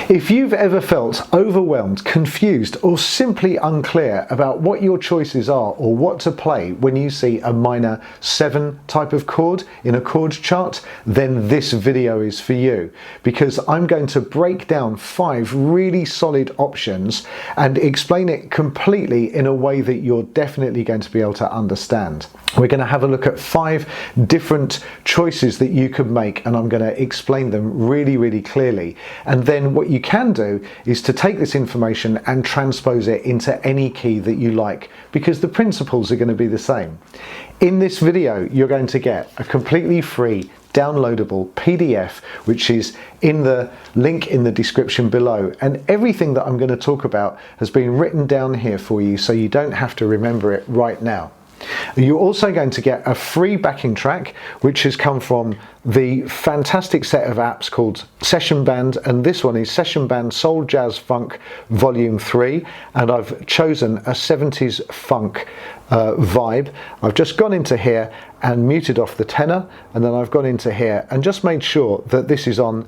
If you've ever felt overwhelmed, confused, or simply unclear about what your choices are or what to play when you see a minor 7 type of chord in a chord chart, then this video is for you, because I'm going to break down 5 really solid options and explain it completely in a way that you're definitely going to be able to understand. We're going to have a look at 5 different choices that you could make, and I'm going to explain them really clearly. And then what you can do is to take this information and transpose it into any key that you like, because the principles are going to be the same. In this video, you're going to get a completely free downloadable PDF, which is in the link in the description below, and everything that I'm going to talk about has been written down here for you, so you don't have to remember it right now. You're also going to get a free backing track, which has come from the fantastic set of apps called SessionBand, and this one is SessionBand Soul Jazz Funk Volume 3, and I've chosen a 70s funk vibe. I've just gone into here and muted off the tenor, and then I've gone into here and just made sure that this is on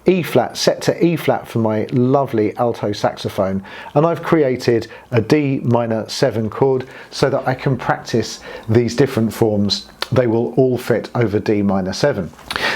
E flat, set to E flat for my lovely alto saxophone, and I've created a D minor 7 chord so that I can practice these different forms. They will all fit over D minor 7.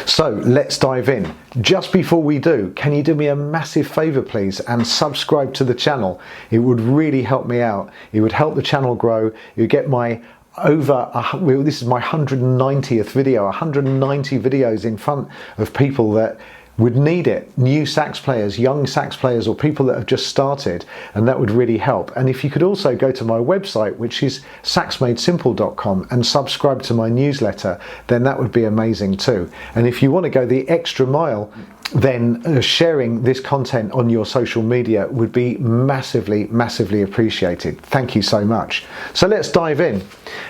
So let's dive in. Just before we do, can you do me a massive favor please and subscribe to the channel? It would really help me out. It would help the channel grow. You get my this is my 190th video, 190 videos in front of people that would need it, new sax players, young sax players, or people that have just started, and that would really help. And if you could also go to my website, which is saxmadesimple.com, and subscribe to my newsletter, then that would be amazing too. And if you want to go the extra mile, then sharing this content on your social media would be massively appreciated. Thank you so much. So let's dive in.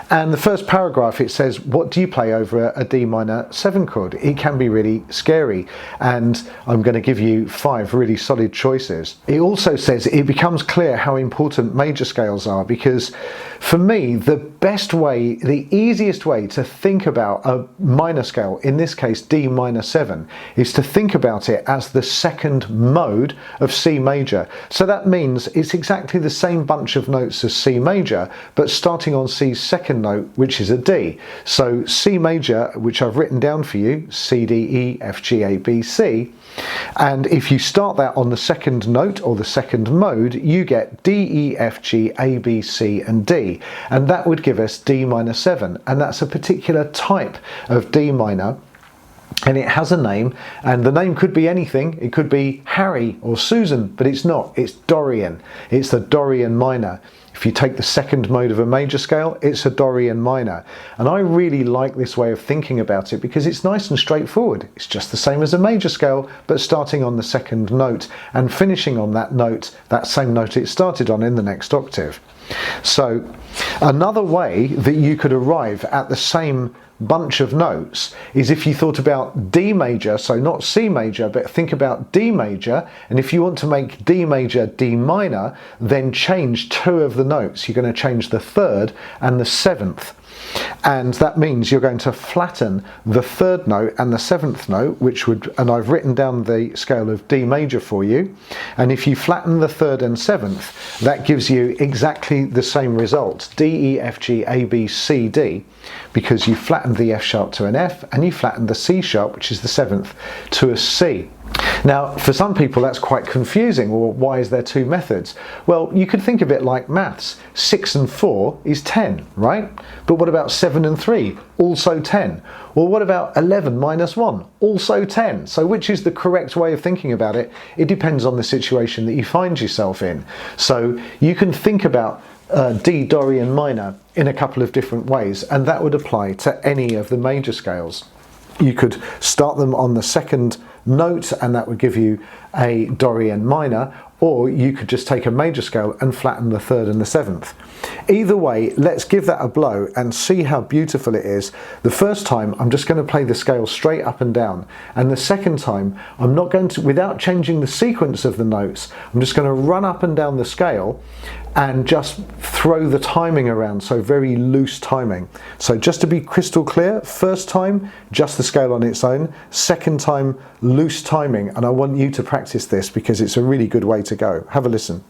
And the first paragraph, it says, what do you play over a D minor 7 chord? It can be really scary, and I'm going to give you 5 really solid choices. It also says it becomes clear how important major scales are, because for me, the best way, the easiest way to think about a minor scale, in this case D minor 7, is to think about it as the second mode of C major. So that means it's exactly the same bunch of notes as C major, but starting on C's second note, which is a D. So C major, which I've written down for you, C, D, E, F, G, A, B, C, and if you start that on the second note or the second mode, you get D, E, F, G, A, B, C and D, and that would give us D minor 7, and that's a particular type of D minor. And it has a name, and the name could be anything. It could be Harry or Susan, but it's not. It's Dorian. It's the Dorian minor. If you take the second mode of a major scale, it's a Dorian minor. And I really like this way of thinking about it because it's nice and straightforward. It's just the same as a major scale, but starting on the second note and finishing on that note, that same note it started on in the next octave. So another way that you could arrive at the same bunch of notes is if you thought about D major, so not C major, but think about D major, and if you want to make D major D minor, then change 2 of the notes. You're going to change the 3rd and the 7th. And that means you're going to flatten the 3rd note and the 7th note, which would, and I've written down the scale of D major for you, and if you flatten the 3rd and 7th, that gives you exactly the same result, D, E, F, G, A, B, C, D, because you flattened the F sharp to an F and you flattened the C sharp, which is the 7th, to a C. Now, for some people that's quite confusing. Well, why is there 2 methods? Well, you could think of it like maths. 6 and 4 is 10, right? But what about 7 and 3? Also 10. Well, what about 11 minus 1? Also 10. So which is the correct way of thinking about it? It depends on the situation that you find yourself in. So you can think about D Dorian minor in a couple of different ways, and that would apply to any of the major scales. You could start them on the second note, and that would give you a Dorian minor, or you could just take a major scale and flatten the 3rd and the 7th. Either way, let's give that a blow and see how beautiful it is. The first time I'm just going to play the scale straight up and down, and the second time I'm not going to, without changing the sequence of the notes, I'm just going to run up and down the scale and just throw the timing around, so very loose timing. So just to be crystal clear, first time just the scale on its own, second time loose timing, and I want you to practice practice this because it's a really good way to go. Have a listen.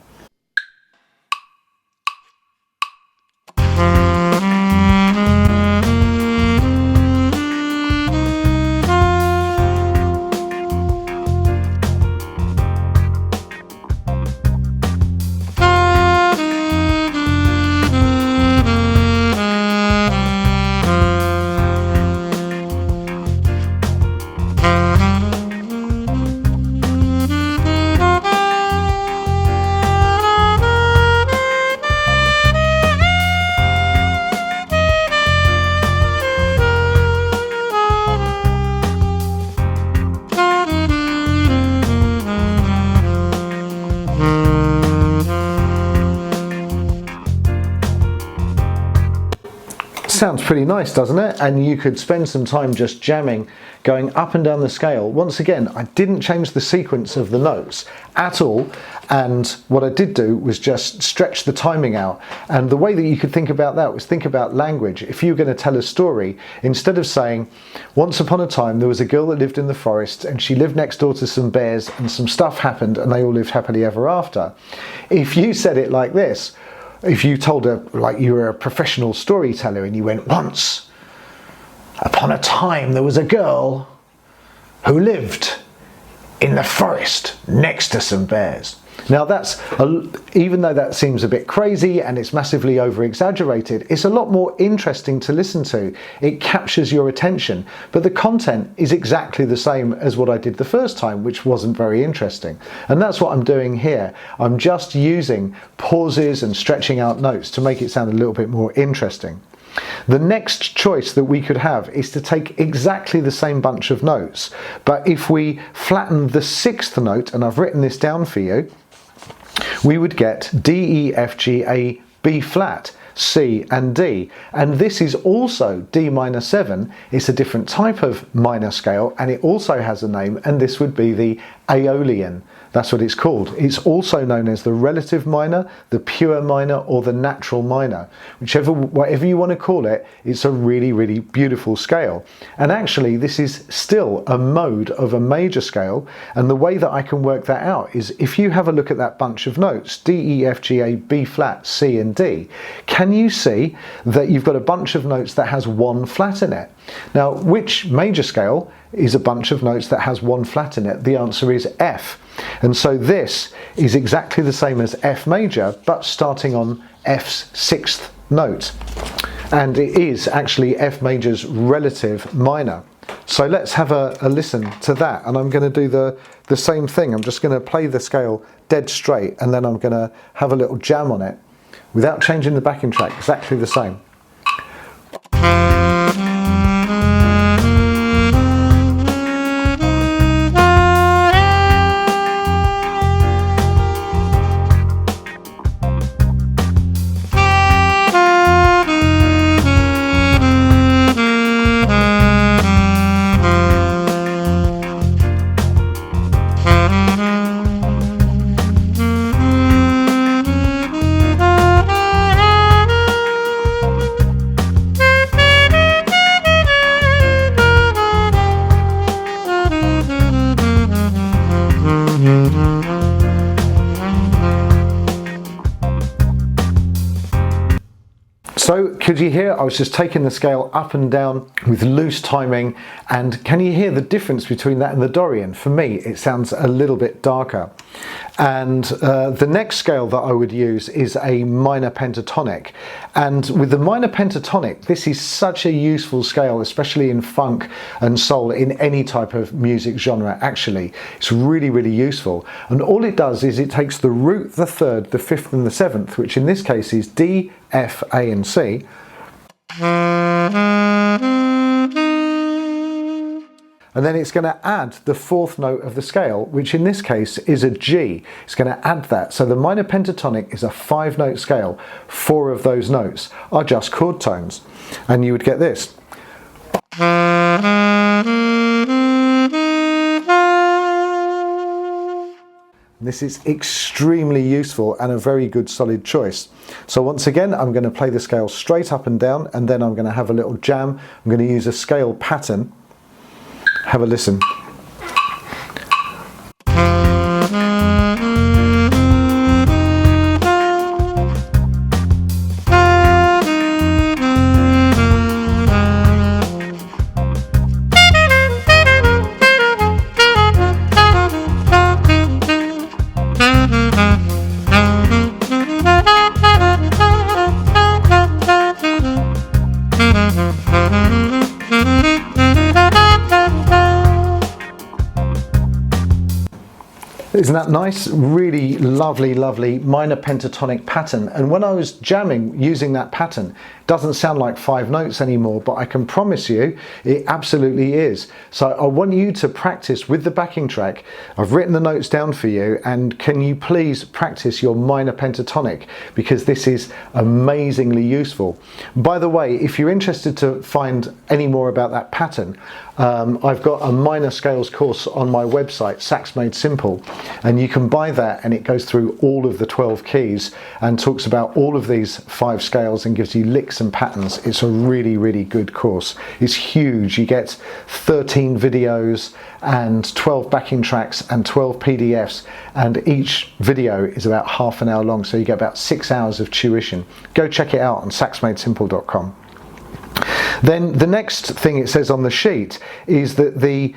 Sounds pretty nice, doesn't it? And you could spend some time just jamming, going up and down the scale. Once again, I didn't change the sequence of the notes at all, and what I did do was just stretch the timing out. And the way that you could think about that was think about language. If you're going to tell a story, instead of saying, once upon a time there was a girl that lived in the forest and she lived next door to some bears and some stuff happened and they all lived happily ever after. If you said it like this, if you told her, like you were a professional storyteller and you went, once upon a time there was a girl who lived in the forest next to some bears. Now that's, even though that seems a bit crazy and it's massively over exaggerated, it's a lot more interesting to listen to. It captures your attention, but the content is exactly the same as what I did the first time, which wasn't very interesting. And that's what I'm doing here. I'm just using pauses and stretching out notes to make it sound a little bit more interesting. The next choice that we could have is to take exactly the same bunch of notes, but if we flatten the sixth note, and I've written this down for you, we would get D, E, F, G, A, B flat, C and D. And this is also D minor 7. It's a different type of minor scale and it also has a name, and this would be the Aeolian. That's what it's called. It's also known as the relative minor, the pure minor, or the natural minor. Whatever you want to call it, it's a really, really beautiful scale. And actually, this is still a mode of a major scale. And the way that I can work that out is if you have a look at that bunch of notes, D, E, F, G, A, B flat, C, and D, can you see that you've got a bunch of notes that has one flat in it? Now, which major scale is a bunch of notes that has one flat in it? The answer is F. And so this is exactly the same as F major, but starting on F's sixth note. And it is actually F major's relative minor. So let's have a listen to that. And I'm going to do the same thing. I'm just going to play the scale dead straight, and then I'm going to have a little jam on it without changing the backing track, exactly the same. So could you hear I was just taking the scale up and down with loose timing, and can you hear the difference between that and the Dorian? For me it sounds a little bit darker. And the next scale that I would use is a minor pentatonic, and with the minor pentatonic this is such a useful scale, especially in funk and soul, in any type of music genre. Actually it's really, really useful, and all it does is it takes the root, the third, the fifth and the seventh, which in this case is D, F, A and C, and then it's going to add the fourth note of the scale, which in this case is a G. It's going to add that. So the minor pentatonic is a 5-note scale. 4 of those notes are just chord tones, and you would get this. This is extremely useful and a very good solid choice. So once again, I'm going to play the scale straight up and down, and then I'm going to have a little jam. I'm going to use a scale pattern. Have a listen. Isn't that nice? Really lovely, lovely minor pentatonic pattern. And when I was jamming using that pattern, it doesn't sound like 5 notes anymore, but I can promise you it absolutely is. So I want you to practice with the backing track. I've written the notes down for you, and can you please practice your minor pentatonic, because this is amazingly useful. By the way, if you're interested to find any more about that pattern, I've got a minor scales course on my website, Sax Made Simple, and you can buy that, and it goes through all of the 12 keys and talks about all of these 5 scales and gives you licks and patterns. It's a really, really good course. It's huge. You get 13 videos and 12 backing tracks and 12 PDFs, and each video is about half an hour long, so you get about 6 hours of tuition. Go check it out on saxmadesimple.com. Then the next thing it says on the sheet is that the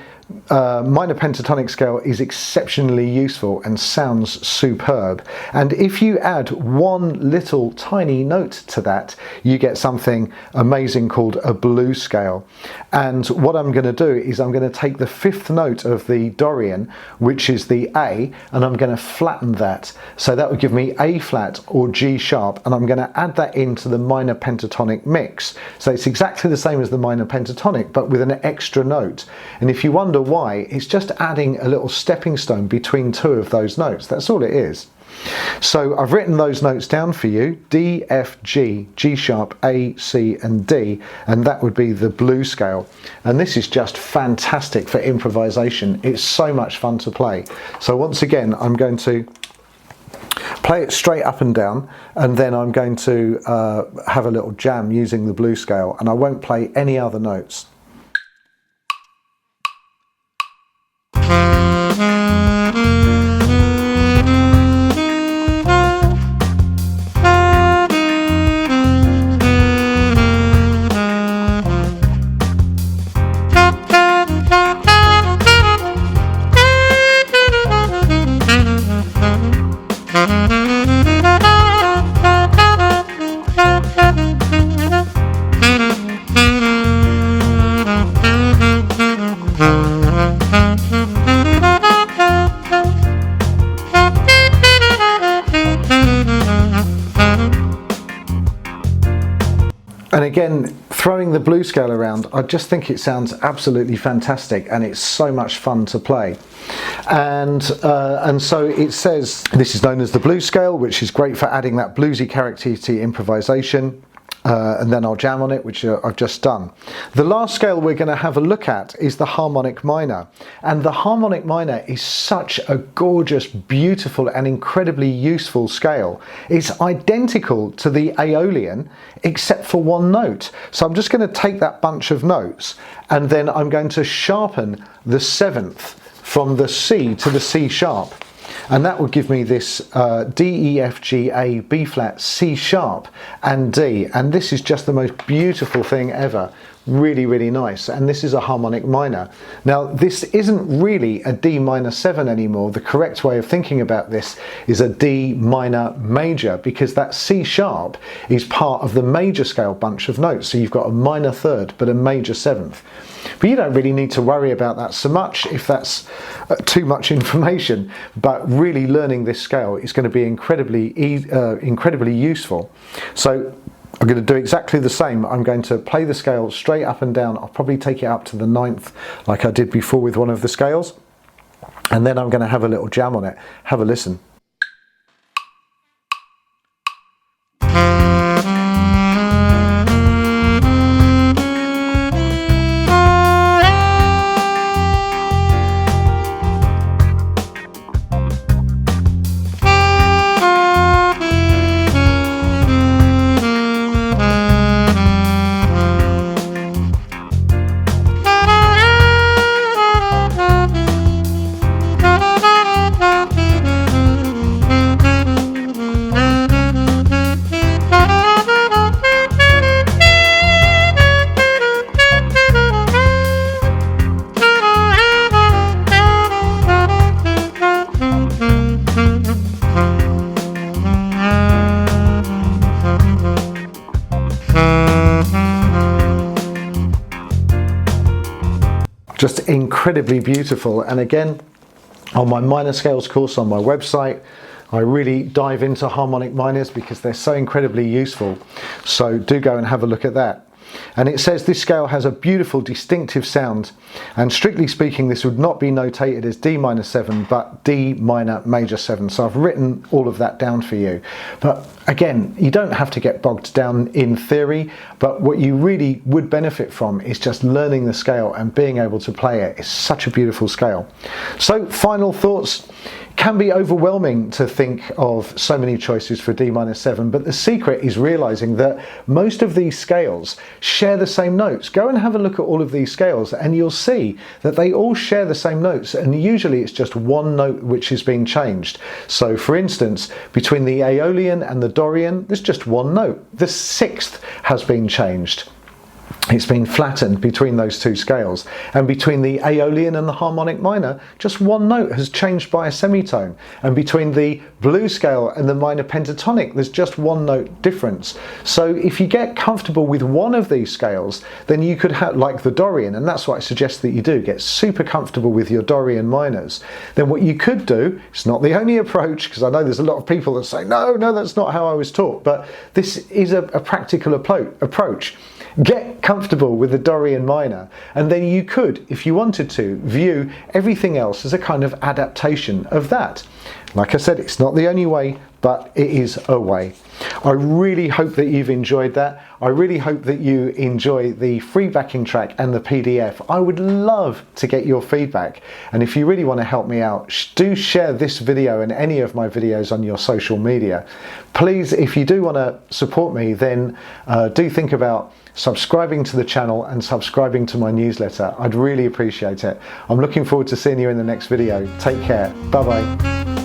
minor pentatonic scale is exceptionally useful and sounds superb, and if you add one little tiny note to that, you get something amazing called a blues scale. And what I'm going to do is I'm going to take the 5th note of the Dorian, which is the A, and I'm going to flatten that, so that would give me A flat or G sharp, and I'm going to add that into the minor pentatonic mix. So it's exactly the same as the minor pentatonic, but with an extra note. And if you wonder why, it's just adding a little stepping stone between 2 of those notes. That's all it is. So I've written those notes down for you: D, F, G, G sharp, A, C and D, and that would be the blues scale. And this is just fantastic for improvisation. It's so much fun to play. So once again, I'm going to play it straight up and down, and then I'm going to have a little jam using the blues scale, and I won't play any other notes. And again, throwing the blues scale around, I just think it sounds absolutely fantastic, and it's so much fun to play. And so it says this is known as the blues scale, which is great for adding that bluesy character to improvisation. And then I'll jam on it, which I've just done. The last scale we're going to have a look at is the harmonic minor. And the harmonic minor is such a gorgeous, beautiful and incredibly useful scale. It's identical to the Aeolian except for one note. So I'm just going to take that bunch of notes, and then I'm going to sharpen the 7th from the C to the C sharp. And that would give me this D, E, F, G, A, B flat, C sharp and D. And this is just the most beautiful thing ever. Really, really nice. And this is a harmonic minor. Now, this isn't really a D minor 7 anymore. The correct way of thinking about this is a D minor major, because that C sharp is part of the major scale bunch of notes. So you've got a minor 3rd, but a major 7th. But you don't really need to worry about that so much if that's too much information. But really learning this scale is going to be incredibly useful. So I'm going to do exactly the same. I'm going to play the scale straight up and down. I'll probably take it up to the 9th like I did before with one of the scales. And then I'm going to have a little jam on it. Have a listen. Just incredibly beautiful. And again, On my minor scales course on my website, I really dive into harmonic minors because they're so incredibly useful. So do go and have a look at that. And it says this scale has a beautiful distinctive sound, and strictly speaking this would not be notated as D minor 7 but D minor major 7. So I've written all of that down for you. But again, you don't have to get bogged down in theory, but what you really would benefit from is just learning the scale and being able to play it. It's such a beautiful scale. So final thoughts. Can be overwhelming to think of so many choices for D minor 7, but the secret is realizing that most of these scales share the same notes. Go and have a look at all of these scales and you'll see that they all share the same notes, and usually it's just one note which is being changed. So for instance, between the Aeolian and the Dorian, there's just one note. The sixth has been changed. It's been flattened between those two scales, and between the Aeolian and the Harmonic Minor, just one note has changed by a semitone, and between the Blue scale and the Minor Pentatonic, there's just one note difference. So if you get comfortable with one of these scales, then you could have, like the Dorian, and that's what I suggest that you do, get super comfortable with your Dorian minors. Then what you could do, it's not the only approach, because I know there's a lot of people that say, no, that's not how I was taught, but this is a practical approach. Get comfortable with the Dorian minor, and then you could, if you wanted to, view everything else as a kind of adaptation of that. Like I said, it's not the only way, but it is a way. I really hope that you've enjoyed that. I really hope that you enjoy the free backing track and the PDF. I would love to get your feedback, and if you really want to help me out, do share this video and any of my videos on your social media. Please, if you do want to support me, then do think about subscribing to the channel and subscribing to my newsletter. I'd really appreciate it. I'm looking forward to seeing you in the next video. Take care. Bye bye.